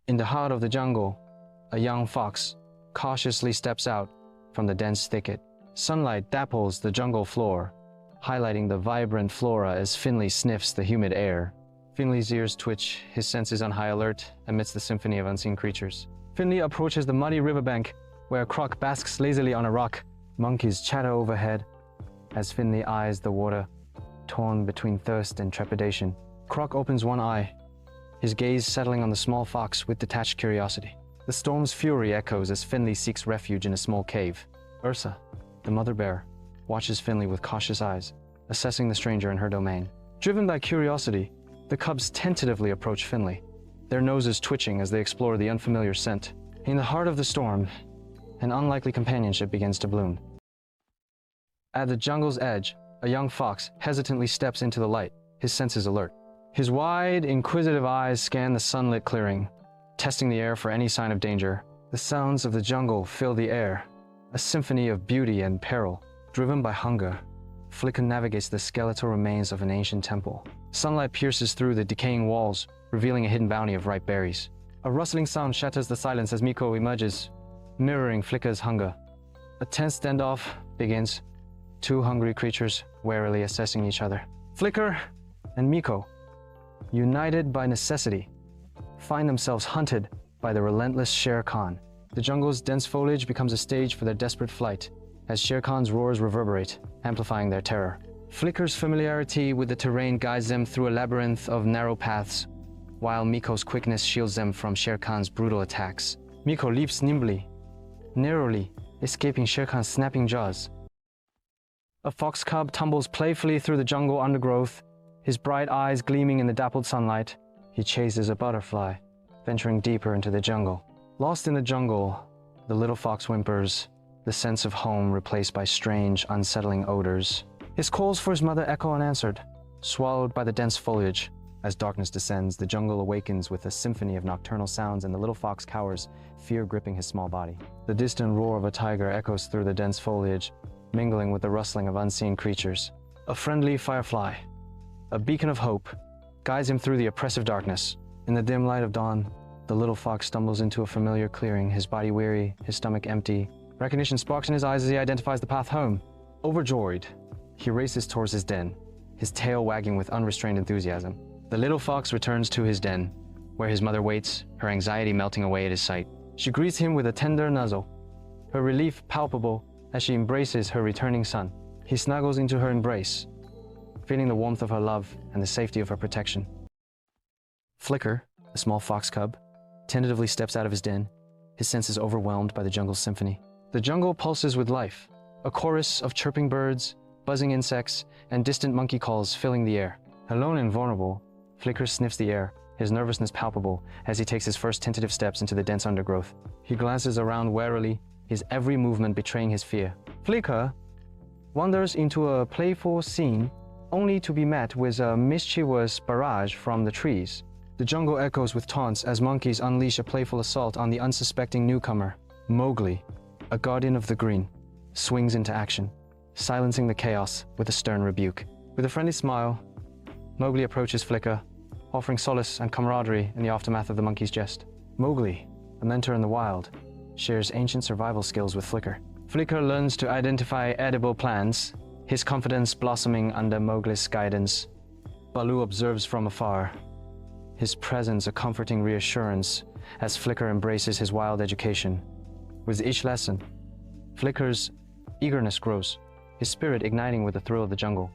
In the heart of the jungle, a young fox cautiously steps out from the dense thicket. Sunlight dapples the jungle floor, highlighting the vibrant flora as Finley sniffs the humid air. Finley's ears twitch, his senses on high alert amidst the symphony of unseen creatures. Finley approaches the muddy riverbank, where a croc basks lazily on a rock. Monkeys chatter overhead as Finley eyes the water, torn between thirst and trepidation. Croc opens one eye, his gaze settling on the small fox with detached curiosity. The storm's fury echoes as Finley seeks refuge in a small cave. Ursa, the mother bear, watches Finley with cautious eyes, assessing the stranger in her domain. Driven by curiosity, the cubs tentatively approach Finley, their noses twitching as they explore the unfamiliar scent. In the heart of the storm, an unlikely companionship begins to bloom. At the jungle's edge, a young fox hesitantly steps into the light, his senses alert. His wide, inquisitive eyes scan the sunlit clearing, testing the air for any sign of danger. The sounds of the jungle fill the air, a symphony of beauty and peril. Driven by hunger, Flicker navigates the skeletal remains of an ancient temple. Sunlight pierces through the decaying walls, revealing a hidden bounty of ripe berries. A rustling sound shatters the silence as Miko emerges, mirroring Flicker's hunger. A tense standoff begins, two hungry creatures warily assessing each other. Flicker and Miko, united by necessity, find themselves hunted by the relentless Shere Khan. The jungle's dense foliage becomes a stage for their desperate flight, as Shere Khan's roars reverberate, amplifying their terror. Flicker's familiarity with the terrain guides them through a labyrinth of narrow paths, while Miko's quickness shields them from Shere Khan's brutal attacks. Miko leaps nimbly, narrowly escaping Shere Khan's snapping jaws. A fox cub tumbles playfully through the jungle undergrowth, his bright eyes gleaming in the dappled sunlight. He chases a butterfly, venturing deeper into the jungle. Lost in the jungle, the little fox whimpers, the sense of home replaced by strange, unsettling odors. His calls for his mother echo unanswered, swallowed by the dense foliage. As darkness descends, the jungle awakens with a symphony of nocturnal sounds, and the little fox cowers, fear gripping his small body. The distant roar of a tiger echoes through the dense foliage, mingling with the rustling of unseen creatures. A friendly firefly, a beacon of hope, guides him through the oppressive darkness. In the dim light of dawn, the little fox stumbles into a familiar clearing, his body weary, his stomach empty. Recognition sparks in his eyes as he identifies the path home. Overjoyed, he races towards his den, his tail wagging with unrestrained enthusiasm. The little fox returns to his den, where his mother waits, her anxiety melting away at his sight. She greets him with a tender nuzzle, her relief palpable as she embraces her returning son. He snuggles into her embrace, feeling the warmth of her love and the safety of her protection. Flicker, the small fox cub, tentatively steps out of his den, his senses overwhelmed by the jungle's symphony. The jungle pulses with life, a chorus of chirping birds, buzzing insects, and distant monkey calls filling the air. Alone and vulnerable, Flicker sniffs the air, his nervousness palpable as he takes his first tentative steps into the dense undergrowth. He glances around warily, his every movement betraying his fear. Flicker wanders into a playful scene, only to be met with a mischievous barrage from the trees. The jungle echoes with taunts as monkeys unleash a playful assault on the unsuspecting newcomer. Mowgli, a guardian of the green, swings into action, silencing the chaos with a stern rebuke. With a friendly smile, Mowgli approaches Flicker, offering solace and camaraderie in the aftermath of the monkey's jest. Mowgli, a mentor in the wild, shares ancient survival skills with Flicker. Flicker learns to identify edible plants, his confidence blossoming under Mowgli's guidance. Baloo observes from afar, his presence a comforting reassurance as Flicker embraces his wild education. With each lesson, Flicker's eagerness grows, his spirit igniting with the thrill of the jungle.